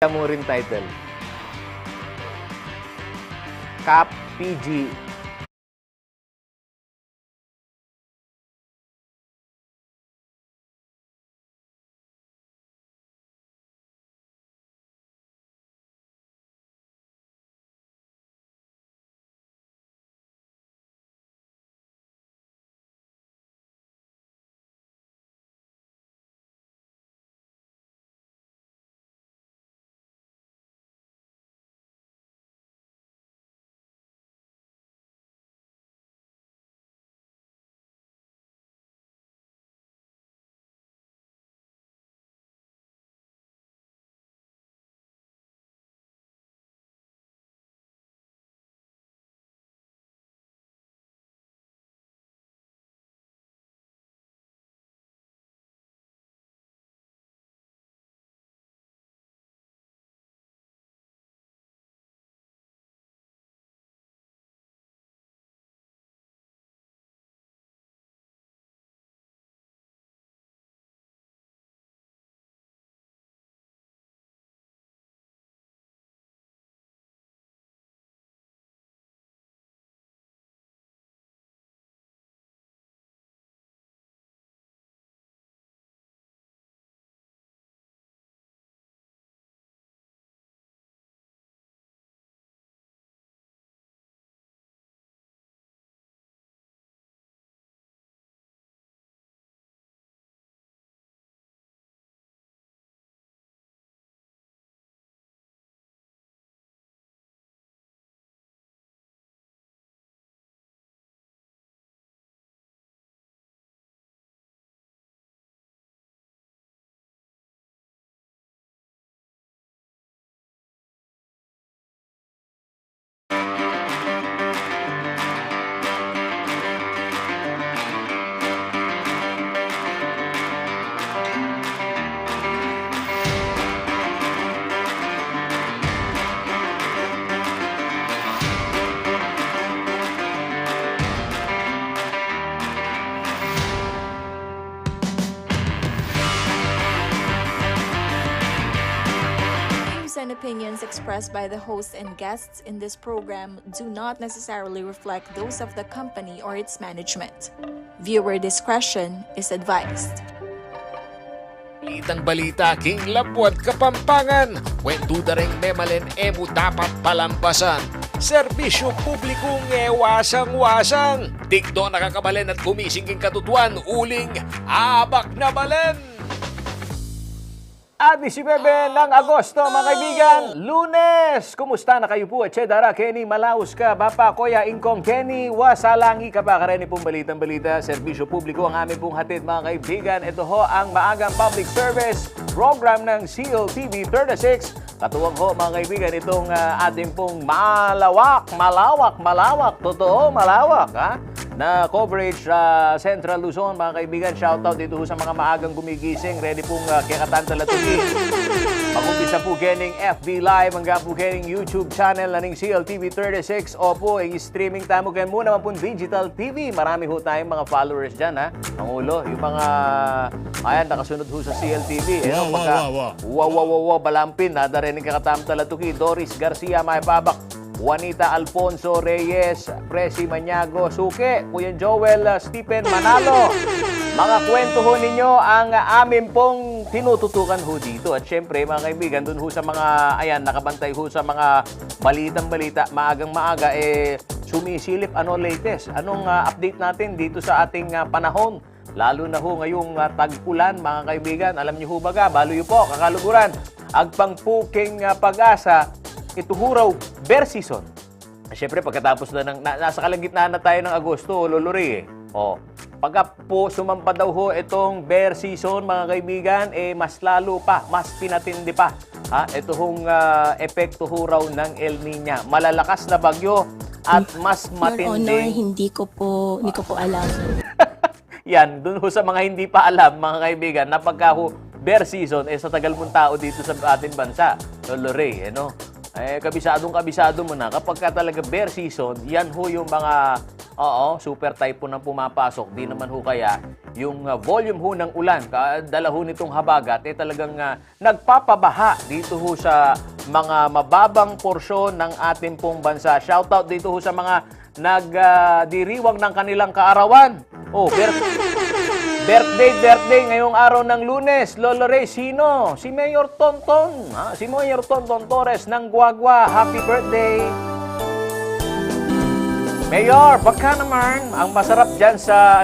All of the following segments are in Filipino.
mo rin title. Cap PG. And opinions expressed by the host and guests in this program do not necessarily reflect those of the company or its management. Viewer discretion is advised. Balitang balita, King Lapwat Kapampangan. Wentuda ring memalen emo dapat palampasan. Serbisyo publikong wasang-wasang. Digdo nakakabalen at gumising katutuan. Uling abak na balen. At 19 ng Agosto, mga kaibigan, Lunes! Kumusta na kayo po? Chedara, Kenny Malaus ka, Bapa, Koya, Ingkong, Kenny, Wasalangi ka pa. Kareni pong balitang-balita, serbisyo publiko ang aming pong hatid, mga kaibigan. Ito ho ang maagang public service program ng CLTV 36. Katuwang ho, mga kaibigan, itong ating pong malawak, totoo, malawak, ha? Na coverage sa Central Luzon, mga kaibigan. Shoutout dito sa mga maagang gumigising. Ready pong kekatan talatugi. Mag-umpisa po kening FB Live, hanggang po kening YouTube channel na ng CLTV 36. Opo, streaming tayo kayo muna naman po digital TV. Marami ho tayong mga followers dyan, ha? Pangulo, yung mga, ayan, nakasunod ho sa CLTV. Wow, balampin. Nadarinig kekatam talatugi. Doris Garcia, Maipabak. Juanita Alfonso Reyes, Presi Maniago, Suke, Kuya Joel Stephen Manalo. Mga kwento ho ninyo ang amin pong tinututukan ho dito. At syempre, mga kaibigan, dun ho sa mga, ayan, nakabantay ho sa mga balitang-balita, maagang maaga, sumisilip ano latest. Anong update natin dito sa ating panahon? Lalo na ho ngayong tag-ulan, mga kaibigan. Alam niyo ho baga, baloy po, kakaluguran. Agpangpuking pag-asa, ito ho raw, bear season. Siyempre, pagkatapos na nasa kalagitnaan na tayo ng Agosto, Lolori, pagka po sumampa daw ho itong bear season, mga kaibigan, mas lalo pa, mas pinatindi pa. Ito hong epekto ho raw ng El Niña. Malalakas na bagyo at mas matindi. Your Honor, hindi ko po alam. Yan, dun ho sa mga hindi pa alam, mga kaibigan, na pagka ho bear season, sa tagal mong tao dito sa ating bansa, Lolori, kabisadong-kabisado mo na. Kapag ka talaga bear season, yan ho yung mga Oo, super typhoon ang pumapasok. Di naman ho kaya yung volume ho ng ulan, dala ho nitong habagat, talagang nagpapabaha dito ho sa mga mababang porsyon ng ating pong bansa. Shoutout dito ho sa mga nagdiriwang ng kanilang kaarawan. Oh, birthday ngayong araw ng Lunes. Lolo Ray, sino? Si Mayor Tonton. Si Mayor Tonton Torres ng Guagua. Happy birthday! Mayor, baka naman, ang masarap dyan sa,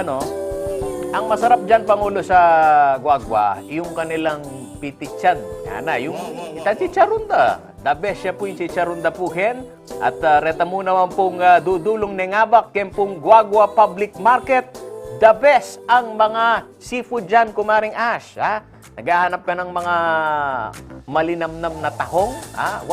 ang masarap dyan, Pangulo, sa Guagua, yung kanilang pitichan. Yan na, yung chicharunda. The best siya po yung chicharunda po, Ken. At reta mo naman pong dudulong nengabak, ken pong Guagua Public Market. The best ang mga seafood dyan, Kumaring Ash. Ha? Naghahanap ka ng mga malinamnam na tahong. Ha?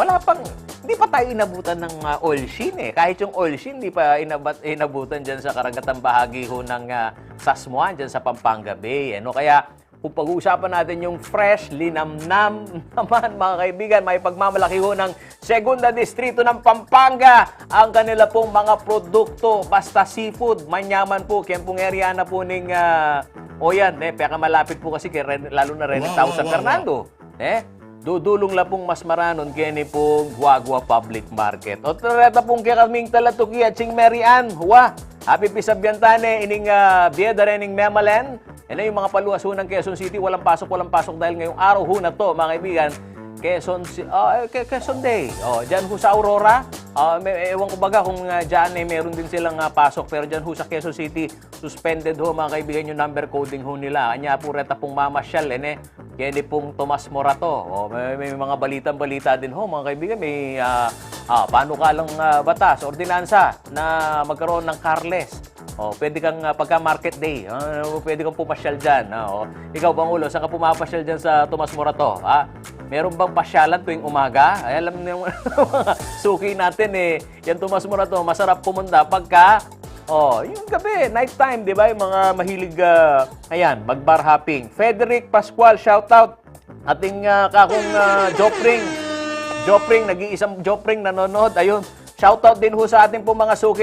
Hindi pa tayo inabutan ng oil sheen eh. Kahit yung oil sheen, hindi pa inabutan dyan sa karagatang bahagi ho ng Sasmuan, dyan sa Pampanga Bay. Kaya kung pag-uusapan natin yung fresh, linamnam naman mga kaibigan, may pagmamalaki ho ng Segunda Distrito ng Pampanga ang kanila pong mga produkto, basta seafood, manyaman po, kaya pong area na po ning, peka malapit po kasi lalo na rin tao sa Fernando. Dudulong la pong mas maranon kaya ni pong Guagua Public Market. O tareta pong kaya kaming talatuki at Ching Mary Ann, huwa, happy pisabyantane, ining biyeda rin ining Memalen. Yan na yung mga paluwas ho ng Quezon City, walang pasok dahil ngayong araw ho na to, mga kaibigan, Quezon Day. Diyan ho sa Aurora, ewan ko baga kung diyan meron din silang pasok, pero diyan ho sa Quezon City, suspended ho mga kaibigan yung number coding ho nila. Kanya po reta pong mamasyal, kaya di pong Tomas Morato. May mga balitang-balita din ho mga kaibigan, may panukalang batas, ordinansa na magkaroon ng carless. Pwede kang pagka market day, pwede kang pumasyal diyan. Ikaw Pangulo, saan ka pumapasyal diyan sa Tomas Morato? Meron bang pasyalan tuwing umaga? Ay, alam niyo mga suki natin yan Tomas Morato, masarap pumunta pagka yung gabi, night time, 'di ba? Yung mga mahilig mag-bar hopping. Frederick Pascual, shout out. Ating kakong Jopring, nag-iisang Jopring nanonood. Ayun, shout out din ho sa ating po mga suki.